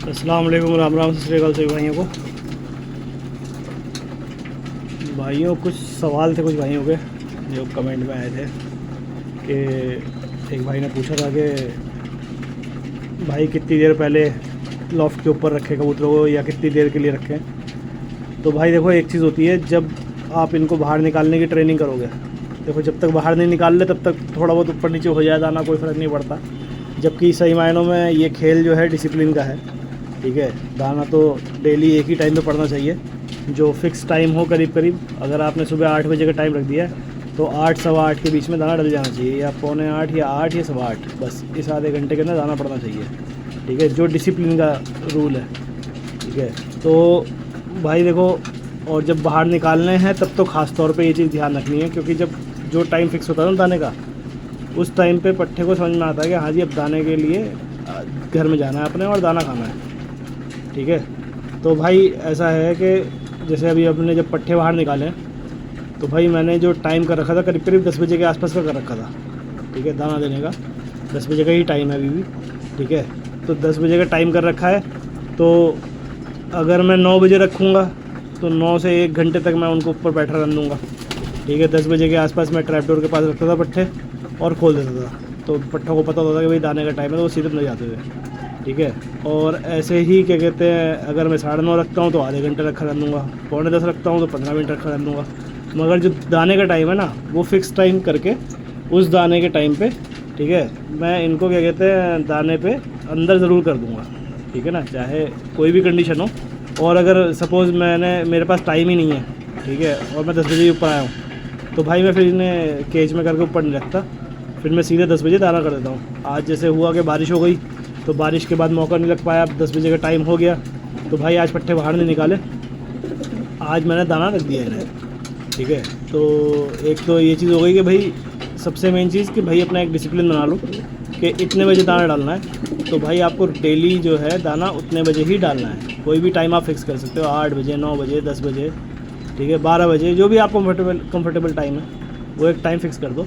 अस्सलाम वालेकुम, राम राम, सत श्री अकाल सभी भाइयों को। कुछ सवाल थे कुछ भाइयों के जो कमेंट में आए थे कि एक भाई ने पूछा था कि भाई कितनी देर पहले लॉफ्ट के ऊपर रखें कबूतरों को या कितनी देर के लिए रखें। तो भाई देखो, एक चीज़ होती है, जब आप इनको बाहर निकालने की ट्रेनिंग करोगे, देखो जब तक बाहर नहीं निकाल ले तब तक थोड़ा बहुत ऊपर नीचे हो जाए दाना, कोई फ़र्क नहीं पड़ता। जबकि सही मायनों में ये खेल जो है डिसिप्लिन का है, ठीक है। दाना तो डेली एक ही टाइम पे पड़ना चाहिए, जो फिक्स टाइम हो करीब करीब। अगर आपने सुबह 8 बजे का टाइम रख दिया है तो 8 सवा 8 के बीच में दाना डल जाना चाहिए, या पौने 8 या 8 या सवा 8, बस इस आधे घंटे के अंदर दाना पड़ना चाहिए, ठीक है, जो डिसिप्लिन का रूल है, ठीक है। तो भाई देखो, और जब बाहर निकालने हैं तब तो ख़ास तौर पे ये चीज़ ध्यान रखनी है, क्योंकि जब जो टाइम फिक्स होता है ना दाने का, उस टाइम पे पट्ठे को समझ में आता है कि हाँ जी अब दाने के लिए घर में जाना है अपने और दाना खाना है, ठीक है। तो भाई ऐसा है कि जैसे अभी अपने जब पट्ठे बाहर निकाले तो भाई मैंने जो टाइम कर रखा था करीब करीब 10 बजे के आसपास का कर रखा था, ठीक है। दाना देने का 10 बजे का ही टाइम है अभी भी, ठीक है। तो 10 बजे का टाइम कर रखा है, तो अगर मैं 9 बजे रखूँगा तो 9 से 1 घंटे तक मैं उनको ऊपर बैठा रहने दूँगा, ठीक है। 10 बजे के आसपास मैं ट्रैप डोर के पास रखता था पट्ठे और खोल देता था, तो पट्ठों को पता होता था कि भाई दाने का टाइम है, तो वो सीधे नहीं जाते थे, ठीक है। और ऐसे ही क्या कहते हैं, अगर मैं 9:30 रखता हूँ तो आधे घंटे रखा रह दूँगा, पौने 10 रखता हूँ तो 15 मिनट रखा रह दूँगा, मगर जो दाने का टाइम है ना वो फ़िक्स टाइम करके उस दाने के टाइम पे, ठीक है, मैं इनको क्या कहते हैं दाने पे अंदर ज़रूर कर दूँगा, ठीक है ना, चाहे कोई भी कंडीशन हो। और अगर सपोज़ मेरे पास टाइम ही नहीं है, ठीक है, और मैं 10 बजे ऊपर आया हूँ, तो भाई मैं फिर इन्हें केज में करके ऊपर नहीं रखता, फिर मैं सीधे 10 बजे दाना कर देता हूँ। आज जैसे हुआ कि बारिश हो गई तो बारिश के बाद मौका नहीं लग पाया, अब 10 बजे का टाइम हो गया, तो भाई आज पट्ठे बाहर नहीं निकाले, आज मैंने दाना रख दिया इन्हें, ठीक है। तो एक तो ये चीज़ हो गई कि भाई सबसे मेन चीज़ कि भाई अपना एक डिसिप्लिन बना लो कि इतने बजे दाना डालना है, तो भाई आपको डेली जो है दाना उतने बजे ही डालना है। कोई भी टाइम आप फिक्स कर सकते हो, 8 बजे, 9 बजे, 10 बजे, ठीक है, 12 बजे, जो भी आपको कंफर्टेबल टाइम है वो एक टाइम फिक्स कर दो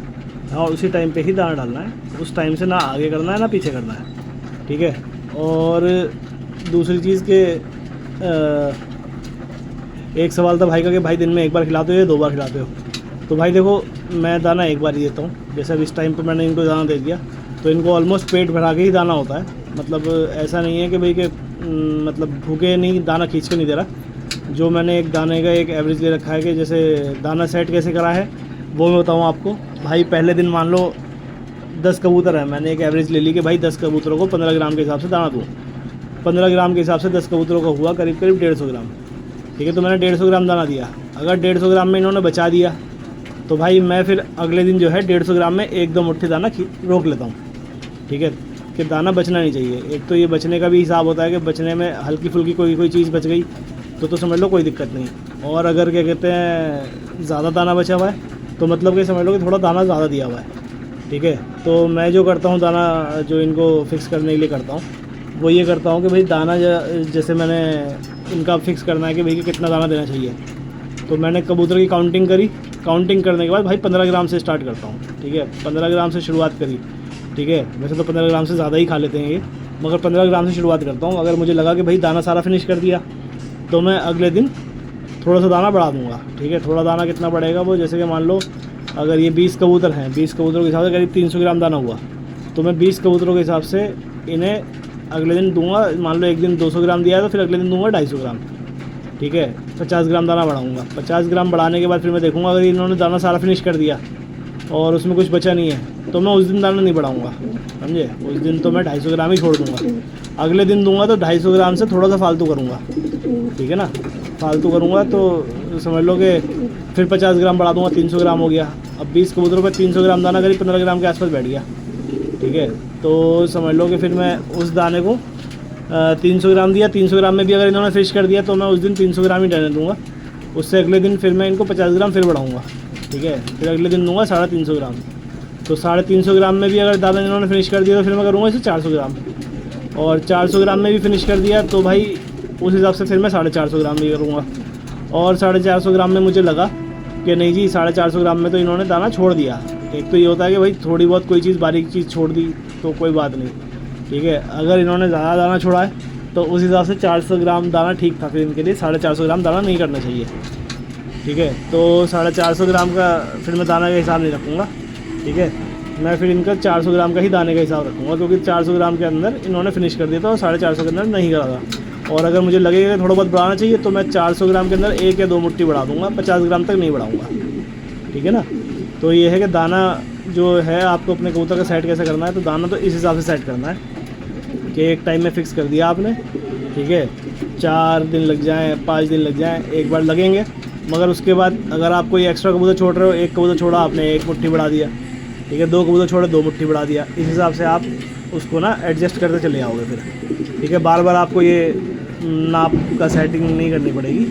और उसी टाइम पे ही दाना डालना है। उस टाइम से ना आगे करना है ना पीछे करना है, ठीक है। और दूसरी चीज़ के एक सवाल था भाई का कि भाई दिन में एक बार खिलाते हो या 2 बार खिलाते हो। तो भाई देखो, मैं दाना एक बार ही देता हूँ। जैसे अब इस टाइम पे मैंने इनको दाना दे दिया तो इनको ऑलमोस्ट पेट भरा के ही दाना होता है, मतलब ऐसा नहीं है कि भाई के मतलब भूखे नहीं, दाना खींच के नहीं दे रहा। जो मैंने एक दाने का एक एवरेज ले रखा है कि जैसे दाना सेट कैसे करा है वो मैं बताऊँ आपको। भाई पहले दिन मान लो 10 कबूतर है, मैंने एक एवरेज ले ली कि भाई 10 कबूतरों को 15 ग्राम के हिसाब से दाना दूँ। 15 ग्राम के हिसाब से 10 कबूतरों का हुआ करीब करीब 150 ग्राम, ठीक है। तो मैंने 150 ग्राम दाना दिया। अगर 150 ग्राम में इन्होंने बचा दिया तो भाई मैं फिर अगले दिन जो है 150 ग्राम में 1-2 मुट्ठी दाना रोक लेता हूँ, ठीक है, कि दाना बचना नहीं चाहिए। एक तो ये बचने का भी हिसाब होता है कि बचने में हल्की फुल्की कोई चीज़ बच गई तो समझ लो कोई दिक्कत नहीं। और अगर क्या कहते हैं ज़्यादा दाना बचा हुआ है तो मतलब कि समझ लो कि थोड़ा दाना ज़्यादा दिया हुआ है, ठीक है। तो मैं जो करता हूँ दाना जो इनको फिक्स करने के लिए करता हूँ वो ये करता हूँ कि भाई दाना जैसे मैंने इनका फिक्स करना है कि भाई कितना दाना देना चाहिए, तो मैंने कबूतर की काउंटिंग करी। काउंटिंग करने के बाद भाई 15 ग्राम से स्टार्ट करता हूँ, ठीक है, 15 ग्राम से शुरुआत करी, ठीक है। वैसे तो 15 ग्राम से ज़्यादा ही खा लेते हैं ये, मगर 15 ग्राम से शुरुआत करता हूँ। अगर मुझे लगा कि भाई दाना सारा फिनिश कर दिया तो मैं अगले दिन थोड़ा सा दाना बढ़ा दूँगा, ठीक है। थोड़ा दाना कितना बढ़ेगा वो, जैसे कि मान लो अगर ये 20 कबूतर हैं, 20 कबूतरों के हिसाब से करीब 300 ग्राम दाना हुआ, तो मैं 20 कबूतरों के हिसाब से इन्हें अगले दिन दूंगा। मान लो एक दिन 200 ग्राम दिया है तो फिर अगले दिन दूंगा 250 ग्राम, ठीक है। 50 ग्राम दाना बढ़ाऊंगा। 50 ग्राम बढ़ाने के बाद फिर मैं देखूंगा अगर इन्होंने दाना सारा फिनिश कर दिया और उसमें कुछ बचा नहीं है तो मैं उस दिन दाना नहीं बढ़ाऊंगा, समझे। उस दिन तो मैं 250 ग्राम ही छोड़ दूंगा। अगले दिन दूंगा तो 250 ग्राम से थोड़ा सा फालतू करूँगा, ठीक है ना। फालतू करूँगा तो समझ लो कि फिर 50 ग्राम बढ़ा दूंगा, 300 ग्राम हो गया। अब 20 कबूतरों पर 300 ग्राम दाना करीब 15 ग्राम के आसपास बैठ गया, ठीक है। तो समझ लो कि फिर मैं उस दाने को 300 ग्राम दिया, 300 ग्राम में भी अगर इन्होंने फिनिश कर दिया तो मैं उस दिन 300 ग्राम ही रहने दूँगा। उससे अगले दिन फिर मैं इनको 50 ग्राम फिर बढ़ाऊँगा, ठीक है। फिर अगले दिन दूँगा 350 ग्राम। तो 350 ग्राम में भी अगर दाना इन्होंने फिनिश कर दिया तो फिर मैं करूँगा इसे 400 ग्राम, और 400 ग्राम में भी फिनिश कर दिया तो भाई उस हिसाब से फिर मैं 450 ग्राम भी करूँगा। और 450 ग्राम में मुझे लगा कि नहीं जी 450 ग्राम में तो इन्होंने दाना छोड़ दिया। एक तो ये होता है कि भाई थोड़ी बहुत कोई चीज़ बारीक चीज़ छोड़ दी तो कोई बात नहीं, ठीक है। अगर इन्होंने ज़्यादा दाना छोड़ा है तो उस हिसाब से 400 ग्राम दाना ठीक था फिर इनके लिए, 450 ग्राम दाना नहीं करना चाहिए। ठीक है, तो 450 ग्राम का फिर मैं दाना का हिसाब नहीं रखूँगा। ठीक है, मैं फिर इनका 400 ग्राम का ही दाने का हिसाब रखूँगा, क्योंकि 400 ग्राम के अंदर इन्होंने फिनिश कर दिया था और 450 के अंदर नहीं करा था। और अगर मुझे लगेगा कि थोड़ा बहुत बढ़ाना चाहिए तो मैं 400 ग्राम के अंदर 1 या 2 मुट्ठी बढ़ा दूँगा, 50 ग्राम तक नहीं बढ़ाऊँगा। ठीक है ना। तो ये है कि दाना जो है आपको अपने कबूतर का सेट कैसे करना है, तो दाना तो इस हिसाब से सेट करना है कि एक टाइम में फ़िक्स कर दिया आपने। ठीक है, 4 दिन लग जाएँ, 5 दिन लग जाएँ, एक बार लगेंगे, मगर उसके बाद अगर आप कोई एक्स्ट्रा कबूतर छोड़ रहे हो, एक कबूतर छोड़ा आपने 1 मुट्ठी बढ़ा दिया। ठीक है, 2 कबूतर छोड़े 2 मुट्ठी बढ़ा दिया। इस हिसाब से आप उसको ना एडजस्ट करते चले आओगे फिर। ठीक है, बार बार आपको ये नाप का सेटिंग नहीं करनी पड़ेगी।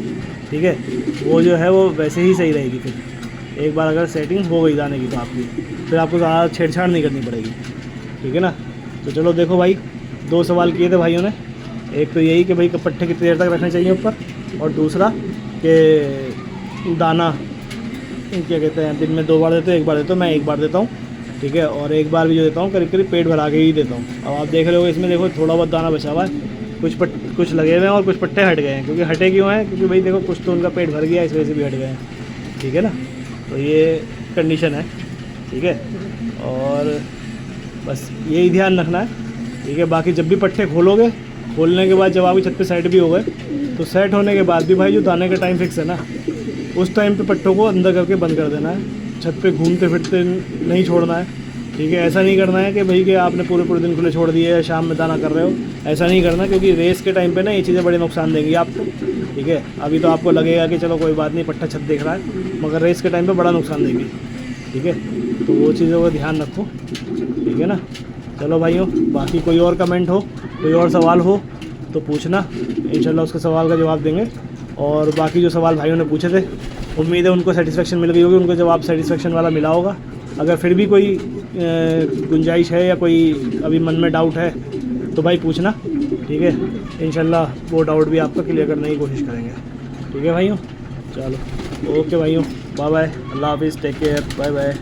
ठीक है, वो जो है वो वैसे ही सही रहेगी। फिर एक बार अगर सेटिंग हो गई दाने की तो आपकी फिर आपको ज़्यादा छेड़छाड़ नहीं करनी पड़ेगी। ठीक है ना। तो चलो देखो भाई, 2 सवाल किए थे भाइयों ने। एक तो यही कि भाई पट्टे कितनी देर तक रखने चाहिए ऊपर, और दूसरा कि दाना क्या कहते हैं दिन में 2 बार देते हो, 1 बार देते हो, मैं 1 बार देता हूँ। ठीक है, और 1 बार भी जो देता हूँ करीब करीब पेट भरा के ही देता हूँ। अब आप देख रहे हो इसमें, देखो थोड़ा बहुत दाना बचा हुआ है, कुछ लगे हुए हैं और कुछ पट्टे हट गए हैं। क्योंकि हटे क्यों हैं, क्योंकि भाई देखो कुछ तो उनका पेट भर गया, इस वजह से भी हट गए हैं। ठीक है ना, तो ये कंडीशन है। ठीक है, और बस यही ध्यान रखना है। ठीक है, बाकी जब भी पट्टे खोलोगे, खोलने के बाद जब आपकी छत पे सेट भी हो गए, तो सेट होने के बाद भी भाई जो दाने का टाइम फिक्स है ना, उस टाइम पे पट्टों को अंदर करके बंद कर देना है। छत पे घूमते फिरते नहीं छोड़ना है। ठीक है, ऐसा नहीं करना है कि भाई कि आपने पूरे दिन खुले छोड़ दिए या शाम में दाना कर रहे हो, ऐसा नहीं करना, क्योंकि रेस के टाइम पे ना ये चीज़ें बड़े नुकसान देंगी आपको। ठीक है, अभी तो आपको लगेगा कि चलो कोई बात नहीं, पट्टा छत देख रहा है, मगर रेस के टाइम पे बड़ा नुकसान देंगी। ठीक है, तो वो चीज़ों का ध्यान रखो। ठीक है ना। चलो भाइयों, बाकी कोई और कमेंट हो, कोई और सवाल हो तो पूछना, इंशाल्लाह उसके सवाल का जवाब देंगे। और बाकी जो सवाल भाइयों ने पूछे थे, उम्मीद है उनको सेटिस्फेक्शन मिल गई होगी, उनको जवाब सेटिस्फेक्शन वाला मिला होगा। अगर फिर भी कोई गुंजाइश है या कोई अभी मन में डाउट है तो भाई पूछना। ठीक है, इंशाल्लाह वो डाउट भी आपका क्लियर करने की कोशिश करेंगे। ठीक है भाइयों, चलो ओके भाइयों, बाय बाय, अल्लाह हाफिज़, टेक केयर, बाय बाय।